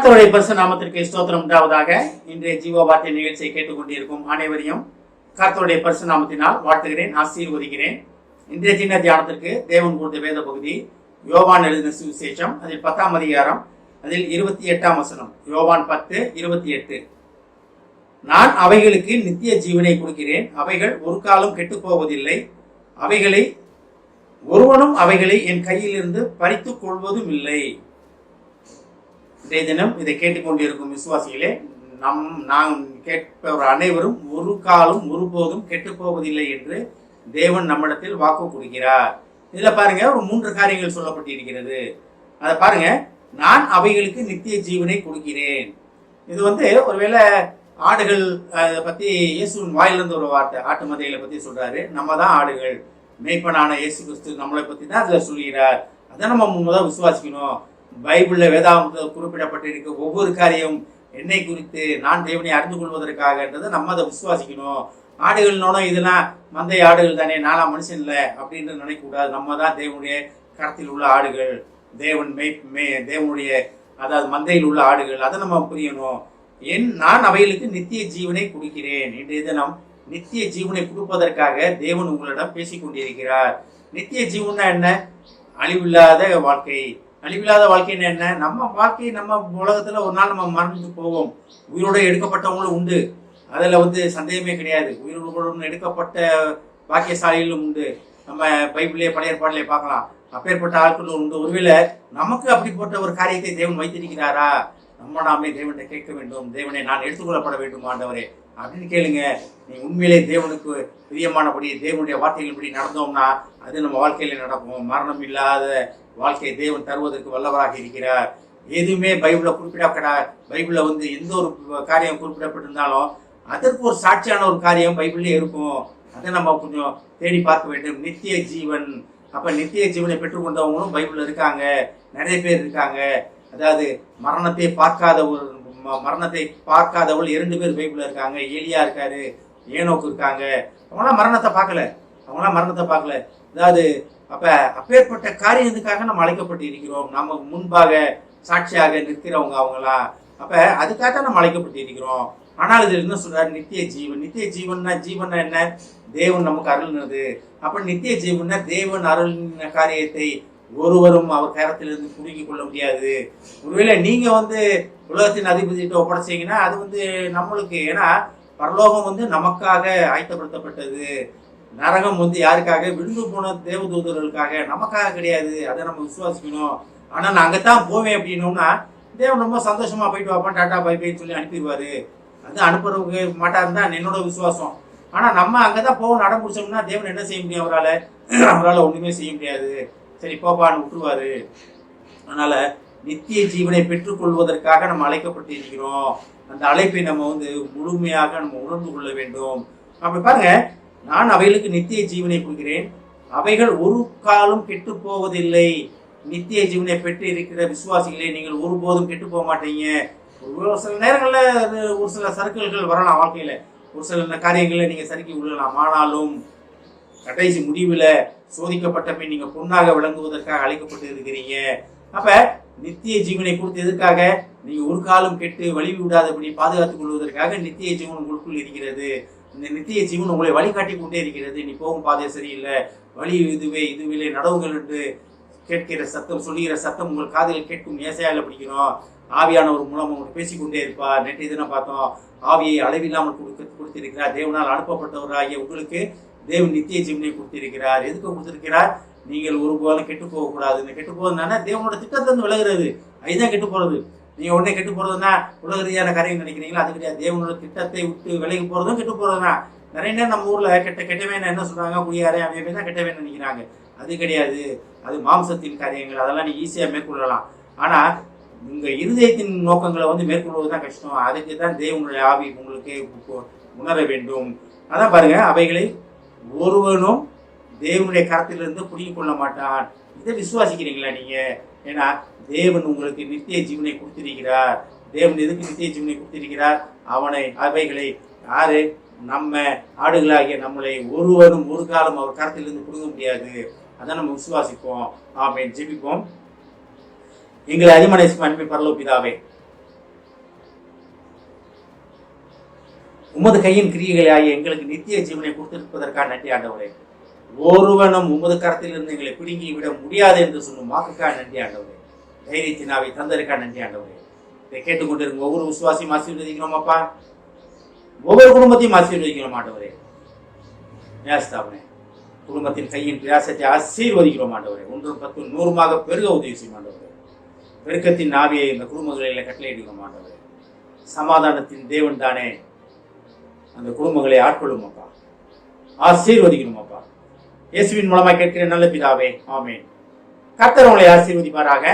கர்த்தருடைய பரிசுத்த நாமத்திற்கு ஸ்தோத்திரம் உண்டாவதாக. இன்றைய ஜீவ வார்த்தை நிகழ்ச்சியை கேட்டுக்கொண்டிருக்கும் அனைவரையும் கர்த்தருடைய பரிசுத்த நாமத்தினால் வாழ்த்துகிறேன், ஆசீர்வதிக்கிறேன். இன்றைய சின்ன தியானத்திற்கு தேவன் கொடுத்த வேத பகுதி யோவான் எழுதின சுவிசேஷம், அதில் 10ஆம் அதிகாரம், அதில் 28ஆம் வசனம். யோவான் 10:28. நான் அவைகளுக்கு நித்திய ஜீவனை கொடுக்கிறேன், அவைகள் ஒரு காலம் கெட்டு போவதில்லை, அவைகளை ஒருவனும் அவைகளை என் கையிலிருந்து பறித்துக் கொள்வதும் இல்லை. இன்றைய தினம் இதை கேட்டுக்கொண்டிருக்கும் விசுவாசிகளே, நான் கேட்பவர் அனைவரும் ஒரு காலம் ஒருபோதும் கெட்டு போவதில்லை என்று தேவன் நம்மிடத்தில் வாக்கு கொடுக்கிறார். இதுல பாருங்க, ஒரு 3 காரியங்கள் சொல்லப்பட்டிருக்கிறது. அதை பாருங்க. நான் அவைகளுக்கு நித்திய ஜீவனை கொடுக்கிறேன். இது ஒருவேளை ஆடுகள் பத்தி இயேசுவின் வாயிலிருந்து ஒரு வார்த்தை, ஆட்டு மந்தைகளை பத்தி சொல்றாரு. நம்ம தான் ஆடுகள், மேய்ப்பனான இயேசு கிறிஸ்து நம்மளை பத்தி தான் அதுல சொல்கிறார். அதை நம்ம முதல் விசுவாசிக்கணும். பைபிள்ல வேதாகமத்தில் குறிப்பிடப்பட்டிருக்க ஒவ்வொரு காரியம் என்னை குறித்து, நான் தேவனை அறிந்து கொள்வதற்காகன்றதை நம்ம அதை விசுவாசிக்கணும். ஆடுகள்னோட இதெல்லாம் மந்தை ஆடுகள் தானே, நானா மனுஷன் இல்லை அப்படின்னு நினைக்கக்கூடாது. நம்ம தான் தேவனுடைய கரத்தில் உள்ள ஆடுகள், தேவனுடைய அதாவது மந்தையில் உள்ள ஆடுகள். அதை நம்ம புரியணும். நான் அவைகளுக்கு நித்திய ஜீவனை கொடுக்கிறேன். இன்றைய தினம் நித்திய ஜீவனை கொடுப்பதற்காக தேவன் உங்களிடம் பேசிக் கொண்டிருக்கிறார். நித்திய ஜீவனா என்ன? அழிவில்லாத வாழ்க்கை. அழிவில்லாத வாழ்க்கைன்னு என்ன? நம்ம வாழ்க்கை, நம்ம உலகத்துல ஒரு நாள் நம்ம மறந்து போவோம். உயிரோடு எடுக்கப்பட்டவங்களும் உண்டு, அதுல சந்தேகமே கிடையாது. உயிரோடு எடுக்கப்பட்ட பாக்கியசாலிகளும் உண்டு. நம்ம பைபிளே பழைய ஏற்பாட்டிலே பார்க்கலாம். அப்பேற்பட்ட ஆட்களும் உண்டு. ஒருவேளை நமக்கு அப்படிப்பட்ட ஒரு காரியத்தை தேவன் வைத்திருக்கிறாரா? நாமே தேவனை கேட்க வேண்டும். தேவனை நான் எடுத்துக்கொள்ளப்பட வேண்டும் ஆண்டவரே அப்படின்னு கேளுங்க. நீ உண்மையிலே தேவனுக்கு பிரியமானபடி தேவனுடைய வார்த்தைகளின்படி நடந்தோம்னா அது நம்ம வாழ்க்கையில நடக்கும். மரணம் இல்லாத வாழ்க்கையை தேவன் தருவதற்கு வல்லவராக இருக்கிறார். எதுவுமே பைபிள பைபிள்ல எந்த ஒரு காரியம் குறிப்பிடப்பட்டிருந்தாலும் அதற்கு ஒரு சாட்சியான ஒரு காரியம் பைபிள்லயே இருக்கும். அதை நம்ம கொஞ்சம் தேடி பார்க்க வேண்டும். நித்திய ஜீவன். அப்ப நித்திய ஜீவனை பெற்றுக்கொண்டவங்களும் பைபிள்ல இருக்காங்க, நிறைய பேர் இருக்காங்க. அதாவது மரணத்தை பார்க்காதவள் 2 பேர் பைபிள்ல இருக்காங்க. ஏலியா இருக்காரு, ஏனோக்கு இருக்காங்க. அவங்களாம் மரணத்தை பார்க்கல. அதாவது அப்பேற்பட்ட காரியத்துக்காக நம்ம அழைக்கப்பட்டு இருக்கிறோம். நமக்கு முன்பாக சாட்சியாக நிற்கிறவங்க அவங்களாம். அதுக்காக நம்ம அழைக்கப்பட்டு இருக்கிறோம். ஆனால் இது என்ன சொல்றாரு? நித்திய ஜீவன். நித்திய ஜீவன்னா என்ன? தேவன் நமக்கு அருள்னது. அப்ப நித்திய ஜீவன்னா தேவன் அருளின காரியத்தை ஒருவரும் அவர் கரத்திலிருந்து புடுங்கிக் கொள்ள முடியாது. ஒருவேளை நீங்க உலகத்தின் அதிபதிகிட்ட ஒப்படைச்சீங்கன்னா அது நம்மளுக்கு, ஏன்னா பரலோகம் நமக்காக ஆயத்தப்படுத்தப்பட்டது. நரகம் யாருக்காக? விழுந்து போன தேவதூதர்களுக்காக, நமக்காக கிடையாது. அதை நம்ம விசுவாசிக்கணும். ஆனா நான் அங்கத்தான் போவேன் அப்படின்னோம்னா தேவன் ரொம்ப சந்தோஷமா போயிட்டு வாப்பான், டாட்டா பை பைன்னு சொல்லி அனுப்பிடுவாரு. அது அனுப்புறவங்க மாட்டாருன்னு தான் என்னோட விசுவாசம். ஆனா நம்ம அங்கதான் போக நடம் பிடிச்சோம்னா தேவன் என்ன செய்ய முடியும்? அவரால் ஒண்ணுமே செய்ய முடியாது. சரி போப்பான்னு விட்டுருவாரு. அதனால நித்திய ஜீவனை பெற்றுக்கொள்வதற்காக நம்ம அழைக்கப்பட்டு இருக்கிறோம். அந்த அழைப்பை நம்ம முழுமையாக நம்ம உணர்ந்து கொள்ள வேண்டும். அப்படி பாருங்க, நான் அவைகளுக்கு நித்திய ஜீவனை கொடுக்கிறேன், அவைகள் ஒரு காலம் கெட்டு போவதில்லை. நித்திய ஜீவனை பெற்று இருக்கிற விசுவாசிகளே, நீங்கள் ஒருபோதும் கெட்டு போக மாட்டீங்க. ஒரு சில நேரங்கள்ல ஒரு சில சறுக்கல்கள் வரலாம் வாழ்க்கையில, ஒரு சில காரியங்களை நீங்க சறுக்கி விடலாம். ஆனாலும் கடைசி முடிவுல சோதிக்கப்பட்ட பின் நீங்க பொன்னாக விளங்குவதற்காக அழைக்கப்பட்டு இருக்கிறீங்க. அப்ப நித்திய ஜீவனை கொடுத்து எதற்காக? நீங்க ஒரு காலம் கெட்டு வழி விடாதபடி பாதுகாத்துக் கொள்வதற்காக நித்திய ஜீவன் உங்களுக்குள் இருக்கிறது. இந்த நித்திய ஜீவன் உங்களை வழிகாட்டி கொண்டே இருக்கிறது. நீ போகும் பாதை சரியில்லை, வழி இதுவே நடவுகள் என்று கேட்கிற சத்தம், சொல்லுகிற சத்தம் உங்கள் காதில் கேட்கும். ஏசாயால படிக்கிறோம். ஆவியானவர் மூலம் உங்களுக்கு பேசிக்கொண்டே இருப்பார். நேற்றைய தினம் பார்த்தோம், ஆவியை அளவில்லாமல் கொடுத்திருக்கிறார். தேவனால் அனுப்பப்பட்டவராகிய உங்களுக்கு தேவன் நித்திய ஜீவனை கொடுத்திருக்கிறார். எதுக்கு கொடுத்திருக்கிறார்? நீங்கள் ஒருபோதும் கெட்டு போகக்கூடாது. இந்த கெட்டு போவதுனால தேவனோட திட்டத்திலிருந்து விலகிறது. அதுதான் கெட்டு போறது. நீங்க உடனே கெட்டு போறதுன்னா உலக ரீதியான காரியம் நினைக்கிறீங்களா? அது கிடையாது. தேவனோட திட்டத்தை விட்டு விலகி போறதும் கெட்டு போறதுனா. நிறைய நேரம் நம்ம ஊர்ல கெட்டவேன் என்ன சொல்றாங்க? குடியாரே அவன் தான் கெட்டவேன் நினைக்கிறாங்க. அது கிடையாது. அது மாம்சத்தின் காரியங்கள். அதெல்லாம் நீ ஈஸியா மேற்கொள்ளலாம். ஆனா உங்க இருதயத்தின் நோக்கங்களை மேற்கொள்வதுதான் கஷ்டம். அதுக்கு தான் தேவனுடைய ஆவி உங்களுக்கு உணர வேண்டும். அதான் பாருங்க, அவைகளை ஒருவனும் தேவனுடைய கரத்திலிருந்து புடிங்கிக் கொள்ள மாட்டான். இதை விசுவாசிக்கிறீங்களா நீங்க? ஏன்னா தேவன் உங்களுக்கு நித்திய ஜீவனை கொடுத்திருக்கிறார். தேவன் எதுக்கு நித்திய ஜீவனை கொடுத்திருக்கிறார்? அவைகளை யாரு? நம்ம ஆடுகளாகிய நம்மளை ஒருவரும் ஒரு காலம் அவர் கரத்திலிருந்து புடுங்க முடியாது. அதை நம்ம விசுவாசிப்போம். ஆமென். ஜெபிப்போம். எங்களை அதிமனேசும் அன்பின் பரலோக பிதாவே, உமது கையின் கிரியைகளை ஆகிய எங்களுக்கு நித்திய ஜீவனை கொடுத்திருப்பதற்காக நன்றி ஆண்டவரே. ஒருவனும் உமது கரத்தில் இருந்து எங்களை பிடுங்கி விட முடியாது என்று சொல்லும் வாக்குக்காக நன்றி ஆண்டவரே. தைரியத்தினாவை தந்ததற்காக நன்றி ஆண்டவரே. இதை கேட்டுக்கொண்டிருக்கும் ஒவ்வொரு விசுவாசியும் ஆசீர்வதிக்கிறோம் அப்பா. ஒவ்வொரு குடும்பத்தையும் ஆசீர்வதிக்கிறோம் ஆண்டவரே. நேஸ்தாபனே குடும்பத்தின் கையின் பிரயாசத்தை ஆசீர்வதிக்கிறோம் ஆண்டவரே. 1 10 100 பெருக உதவி செய்யும் ஆண்டவரே. பெருக்கத்தின் ஆவியை இந்த குடும்பங்களில் கட்டளையிடுகிறோம் ஆண்டவரே. சமாதானத்தின் தேவன் தானே அந்த குடும்பங்களை ஆட்கொள்ளும் அப்பா. ஆசீர்வதிக்கிறோம் அப்பா. இயேசுவின் மூலமாக கேட்கிற நல்ல பிதாவே, ஆமென். கர்த்தர் உங்களை ஆசீர்வதிப்பாராக.